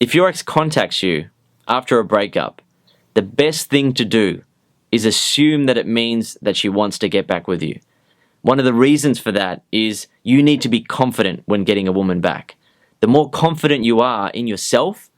If your ex contacts you after a breakup, the best thing to do is assume that it means that she wants to get back with you. One of the reasons for that is you need to be confident when getting a woman back. The more confident you are in yourself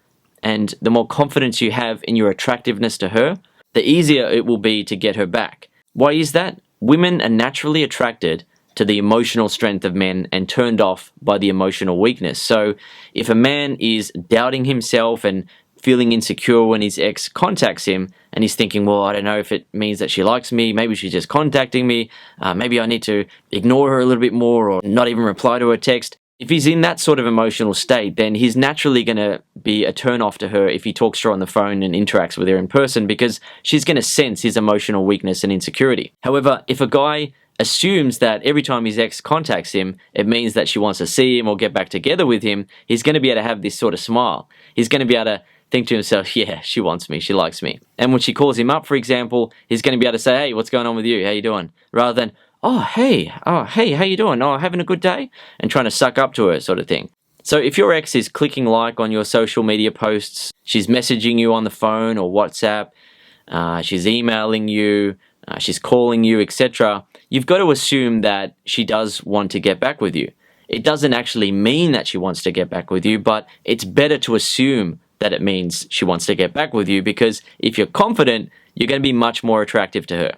and the more confidence you have in your attractiveness to her, the easier it will be to get her back. Why is that? Women are naturally attracted to the emotional strength of men and turned off by the emotional weakness. So if a man is doubting himself and feeling insecure when his ex contacts him and he's thinking, well, I don't know if it means that she likes me, maybe she's just contacting me, maybe I need to ignore her a little bit more or not even reply to her text. If he's in that sort of emotional state, then he's naturally going to be a turn off to her if he talks to her on the phone and interacts with her in person, because she's going to sense his emotional weakness and insecurity. However, if a guy assumes that every time his ex contacts him, it means that she wants to see him or get back together with him, he's going to be able to have this sort of smile. He's going to be able to think to himself, yeah, she wants me, she likes me. And when she calls him up, for example, he's going to be able to say, hey, what's going on with you? How you doing? Rather than, oh, hey, how you doing? Oh, having a good day? And trying to suck up to her sort of thing. So if your ex is clicking like on your social media posts, she's messaging you on the phone or WhatsApp, she's emailing you, she's calling you, etc., you've got to assume that she does want to get back with you. It doesn't actually mean that she wants to get back with you, but it's better to assume that it means she wants to get back with you, because if you're confident, you're going to be much more attractive to her.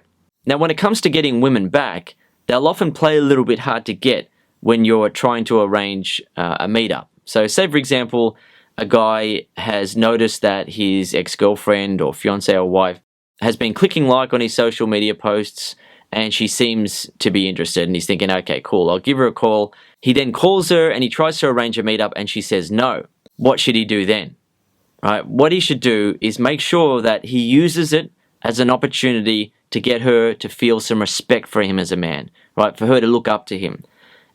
Now, when it comes to getting women back, they'll often play a little bit hard to get when you're trying to arrange a meetup. So say, for example, a guy has noticed that his ex-girlfriend or fiance or wife has been clicking like on his social media posts and she seems to be interested, and he's thinking, okay, cool, I'll give her a call. He then calls her and he tries to arrange a meetup and she says no. What should he do then? Right? What he should do is make sure that he uses it as an opportunity to get her to feel some respect for him as a man, right? For her to look up to him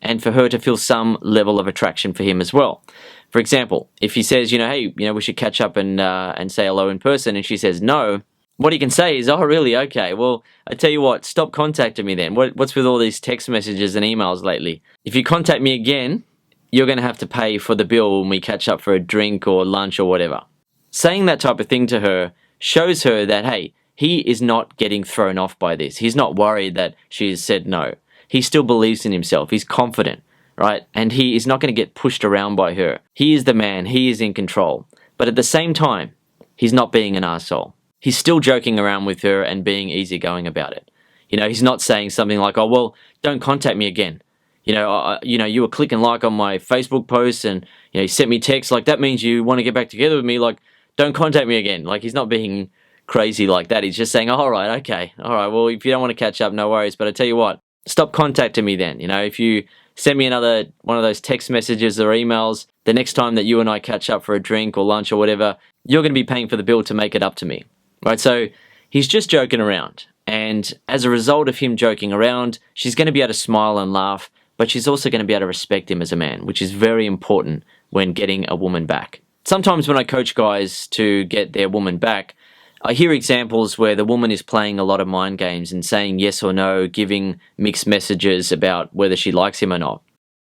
and for her to feel some level of attraction for him as well. For example, if he says, hey, we should catch up and say hello in person, and she says no, what he can say is, oh, really? Okay, well, I tell you what, stop contacting me then. What's with all these text messages and emails lately? If you contact me again, you're going to have to pay for the bill when we catch up for a drink or lunch or whatever. Saying that type of thing to her shows her that, hey, he is not getting thrown off by this. He's not worried that she has said no. He still believes in himself. He's confident, right? And he is not going to get pushed around by her. He is the man. He is in control. But at the same time, he's not being an arsehole. He's still joking around with her and being easygoing about it. He's not saying something like, oh, well, don't contact me again. You were clicking like on my Facebook posts and, you sent me text. Like, that means you want to get back together with me. Like, don't contact me again. Like, he's not being crazy like that. He's just saying, oh, all right, okay. All right, well, if you don't want to catch up, no worries. But I tell you what, stop contacting me then. If you send me another one of those text messages or emails, the next time that you and I catch up for a drink or lunch or whatever, you're going to be paying for the bill to make it up to me. Right? So he's just joking around. And as a result of him joking around, she's going to be able to smile and laugh, but she's also going to be able to respect him as a man, which is very important when getting a woman back. Sometimes when I coach guys to get their woman back, I hear examples where the woman is playing a lot of mind games and saying yes or no, giving mixed messages about whether she likes him or not.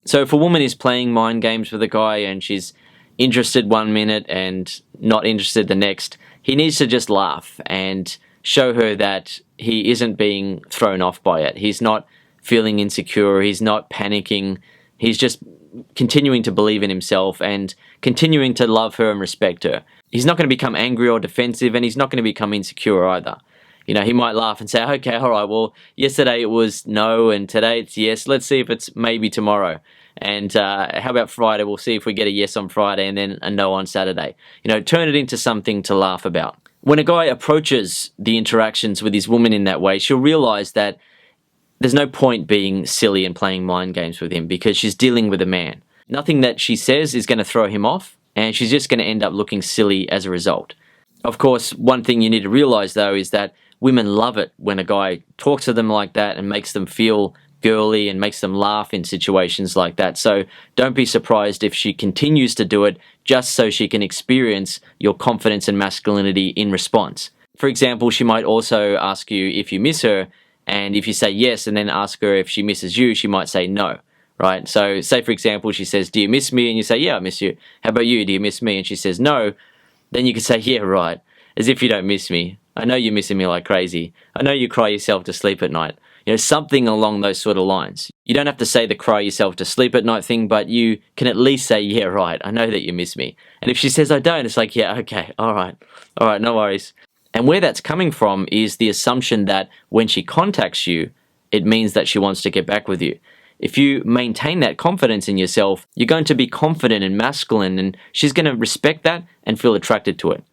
So if a woman is playing mind games with a guy and she's interested 1 minute and not interested the next, he needs to just laugh and show her that he isn't being thrown off by it. He's not feeling insecure. He's not panicking. He's just continuing to believe in himself and continuing to love her and respect her. He's not going to become angry or defensive, and he's not going to become insecure either. He might laugh and say, okay, all right, well, yesterday it was no, and today it's yes. Let's see if it's maybe tomorrow. And how about Friday? We'll see if we get a yes on Friday and then a no on Saturday. Turn it into something to laugh about. When a guy approaches the interactions with his woman in that way, she'll realize that there's no point being silly and playing mind games with him because she's dealing with a man. Nothing that she says is going to throw him off, and she's just going to end up looking silly as a result. Of course, one thing you need to realize, though, is that women love it when a guy talks to them like that and makes them feel girly and makes them laugh in situations like that. So don't be surprised if she continues to do it just so she can experience your confidence and masculinity in response. For example, she might also ask you if you miss her, and if you say yes and then ask her if she misses you, she might say no, right? So say, for example, she says, do you miss me? And you say, yeah, I miss you. How about you? Do you miss me? And she says, no. Then you can say, yeah, right, as if you don't miss me. I know you're missing me like crazy. I know you cry yourself to sleep at night. Something along those sort of lines. You don't have to say the cry yourself to sleep at night thing, but you can at least say, yeah, right, I know that you miss me. And if she says, I don't, it's like, yeah, okay, all right, no worries. And where that's coming from is the assumption that when she contacts you, it means that she wants to get back with you. If you maintain that confidence in yourself, you're going to be confident and masculine, and she's going to respect that and feel attracted to it.